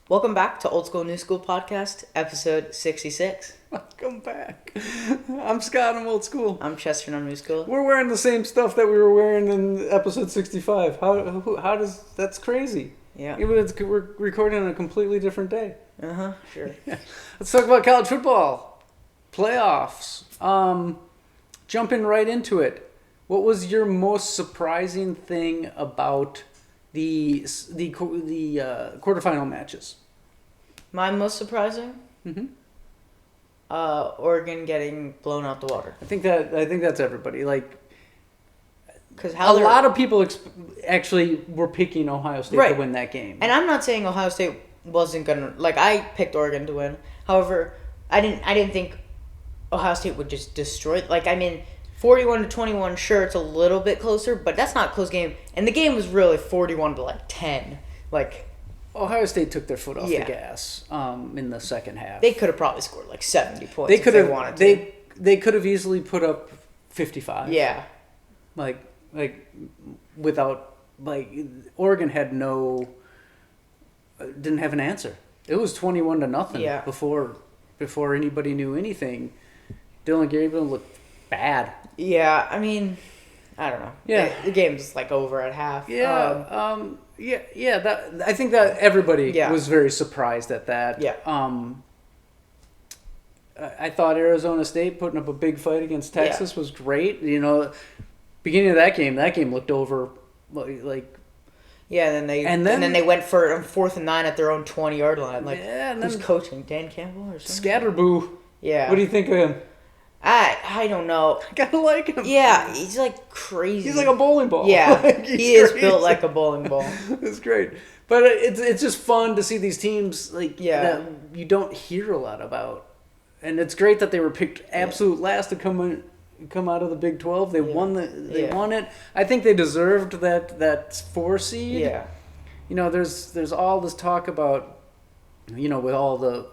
Welcome back to Old School New School Podcast, episode 66. Welcome back. I'm Scott, I'm Old School. I'm Chester, and I'm New School. We're wearing the same stuff that we were wearing in episode 65. How does... That's crazy. Yeah. Even if we're recording on a completely different day. Sure. Let's talk about college football. Playoffs. Jumping right into it. What was your most surprising thing about the quarterfinal matches? My most surprising? Mm-hmm. Oregon getting blown out the water. I think that's everybody. Because a lot of people actually were picking Ohio State to win that game. And I'm not saying Ohio State wasn't gonna, I picked Oregon to win. However, I didn't think Ohio State would just destroy. 41-21. Sure, it's a little bit closer, but that's not a close game. And the game was really 41-10. Ohio State took their foot off the gas in the second half. They could have probably scored 70 points if they wanted to. They could have easily put up 55. Yeah. Without Oregon had didn't have an answer. It was 21-0 before anybody knew anything. Dylan Gabriel looked bad. Yeah, I mean, I don't know. Yeah, the game's over at half. Yeah, I think that everybody was very surprised at that. Yeah. I thought Arizona State putting up a big fight against Texas was great. Beginning of that game looked over, Yeah, and then they went for 4th and 9 at their own 20-yard line. Who's coaching? Dan Campbell or something? Scatterboo. Yeah. What do you think of him? I don't know. I kind of like him. Yeah, he's crazy. He's like a bowling ball. Yeah, he is built like a bowling ball. It's great. But it's just fun to see these teams that you don't hear a lot about. And it's great that they were picked absolute last to come out of the Big 12. They won it. I think they deserved that 4 seed. Yeah. There's all this talk about with all the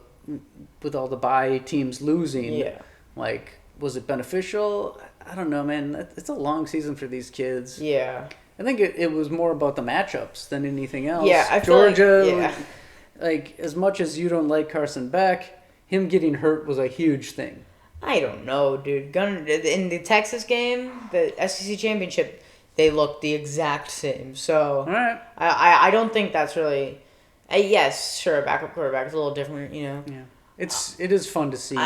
bye teams losing. Yeah. Was it beneficial? I don't know, man. It's a long season for these kids. Yeah. I think it was more about the matchups than anything else. Yeah, I feel Georgia, as much as you don't like Carson Beck, him getting hurt was a huge thing. I don't know, dude. In the Texas game, the SEC championship, they looked the exact same. So all right. I don't think that's really. Yes, sure, backup quarterback is a little different, Yeah. It is fun to see. Go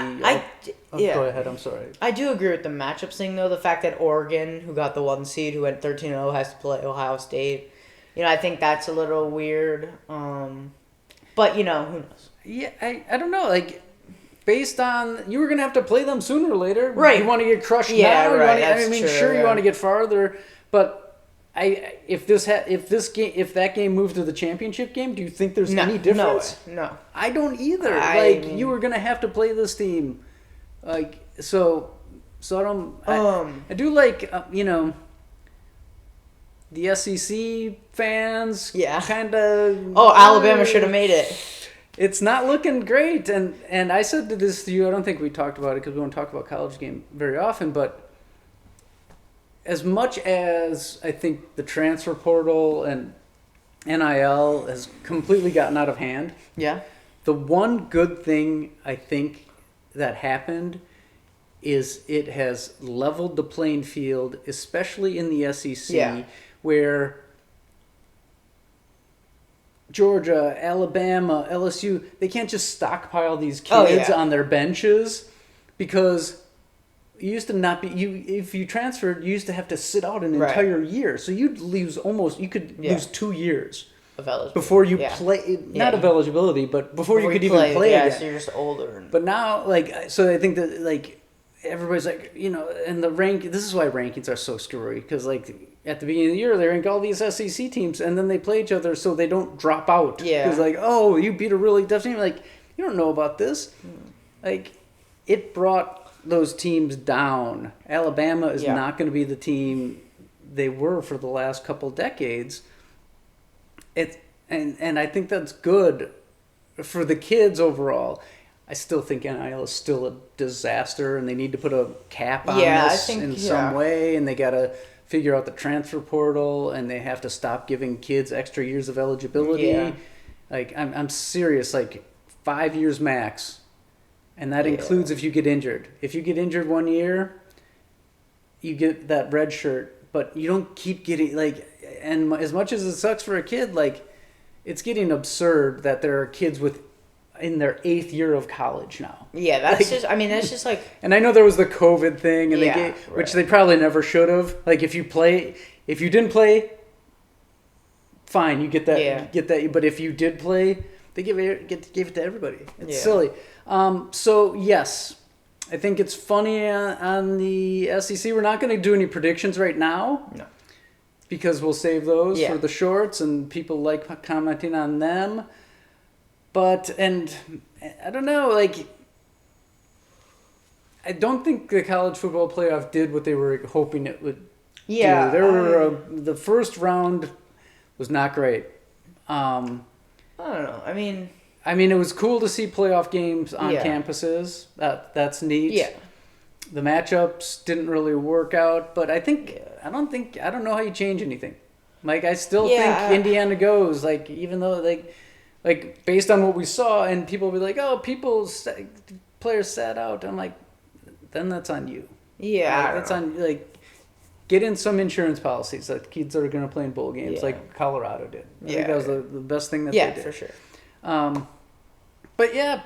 ahead. I'm sorry. I do agree with the matchups thing, though. The fact that Oregon, who got the 1 seed, who went 13-0, has to play Ohio State. I think that's a little weird. But who knows? Yeah, I don't know. Based on you were gonna have to play them sooner or later. Right. You want to get crushed now. Right. You want to get farther, but. If that game moved to the championship game, do you think there's any difference? No. I don't either. You were gonna have to play this team, so I don't. I do the SEC fans. Yeah. Kind of. Oh, Alabama should have made it. It's not looking great, and I said this to you. I don't think we talked about it because we don't talk about college game very often, but. As much as I think the transfer portal and NIL has completely gotten out of hand, the one good thing I think that happened is it has leveled the playing field, especially in the SEC, where Georgia, Alabama, LSU, they can't just stockpile these kids on their benches because... You used to not be if you transferred, you used to have to sit out an entire year. So you'd lose lose 2 years of eligibility before you play. Not of eligibility, but before you could even play again. So you're just older. But now, so I think that everybody's and the rank. This is why rankings are so screwy because at the beginning of the year they rank all these SEC teams and then they play each other so they don't drop out. Yeah. Because you beat a really tough team. You don't know about this. It brought those teams down. Alabama is not going to be the team they were for the last couple decades. And I think that's good for the kids overall. I still think NIL is still a disaster, and they need to put a cap on this in some way, and they got to figure out the transfer portal, and they have to stop giving kids extra years of eligibility. Like, I'm serious. Like, 5 years max. And that includes if you get injured. If you get injured 1 year, you get that red shirt. But you don't keep getting, like... And as much as it sucks for a kid, like, it's getting absurd that there are kids in their 8th year of college now. Yeah, that's like, that's just like... And I know there was the COVID thing, and which they probably never should have. Like, if you didn't play, fine, you get that. Yeah. You get that. But if you did play, they give it to everybody. It's silly. So yes, I think it's funny on the SEC. We're not going to do any predictions right now. No. Because we'll save those for the shorts, and people like commenting on them. And I don't know, like, I don't think the college football playoff did what they were hoping it would do. The first round was not great. I don't know. I mean, it was cool to see playoff games on campuses. That's neat. Yeah. The matchups didn't really work out, but I don't know how you change anything. Like, I still think Indiana goes, like, even though, like based on what we saw, and people will be like, oh, players sat out. I'm like, then that's on you. Yeah. Like, that's on, like, get in some insurance policies that kids that are going to play in bowl games, like Colorado did. I think that was the best thing that they did. Yeah, for sure. But yeah,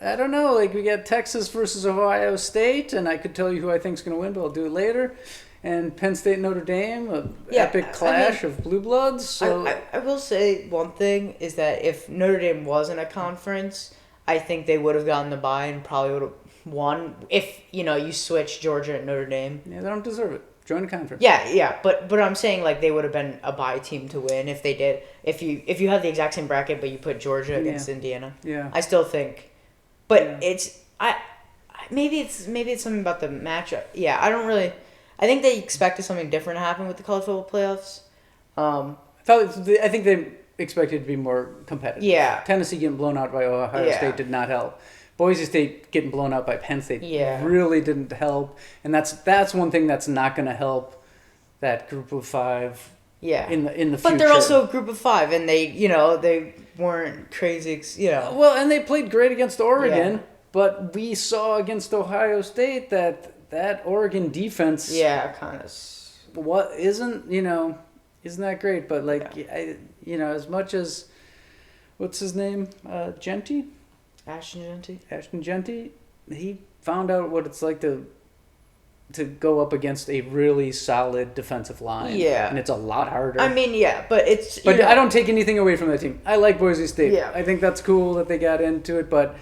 I don't know. Like, we got Texas versus Ohio State, and I could tell you who I think is going to win, but I'll do it later. And Penn State, Notre Dame, an epic clash of blue bloods. So I will say one thing is that if Notre Dame wasn't a conference, I think they would have gotten the bye and probably would have won. If you switch Georgia and Notre Dame. Yeah, they don't deserve it. Join the conference. Yeah, but I'm saying, like, they would have been a bye team to win if they did. If you have the exact same bracket but you put Georgia against Indiana. Yeah. I still think, but maybe it's something about the matchup. Yeah, I don't really. I think they expected something different to happen with the college football playoffs. I think they expected it to be more competitive. Yeah. Tennessee getting blown out by Ohio State did not help. Boise State getting blown out by Penn State really didn't help. And that's one thing that's not going to help that group of 5 in the future. But they're also a group of 5, and they weren't crazy, Well, and they played great against Oregon, but we saw against Ohio State that Oregon defense kind of isn't that great, but as much as what's his name, Ashton Genty, he found out what it's like to go up against a really solid defensive line. Yeah. And it's a lot harder. But it's... But I don't take anything away from that team. I like Boise State. Yeah. I think that's cool that they got into it, but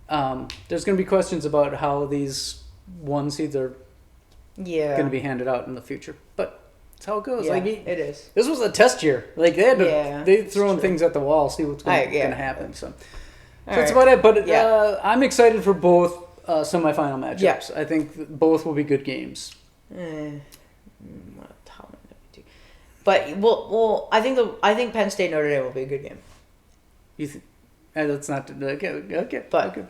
there's going to be questions about how these 1 seeds are going to be handed out in the future. But that's how it goes. Yeah, it is. This was a test year. Like, they had they throwing things at the wall, see what's going to happen. So that's about it. But I'm excited for both semifinal matchups. Yeah. I think both will be good games. But I think Penn State Notre Dame will be a good game. You think? That's not okay. But okay.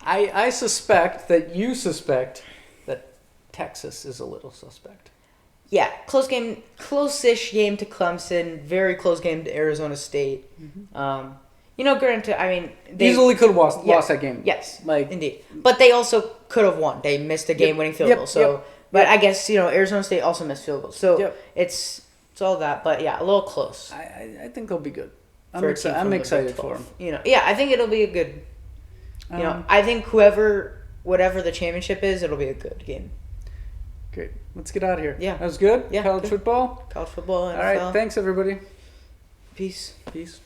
I suspect that you suspect that Texas is a little suspect. Yeah, close-ish game to Clemson. Very close game to Arizona State. Mm-hmm. Granted, they easily could have lost that game. Yes, indeed. But they also could have won. They missed a game-winning field goal. So, but I guess Arizona State also missed field goals. So it's all that. But yeah, a little close. I think they'll be good. I'm excited for them. I think it'll be a good. I think whatever the championship is, it'll be a good game. Great. Let's get out of here. Yeah. That was good? Yeah. College football? College football. NFL. All right. Thanks, everybody. Peace. Peace.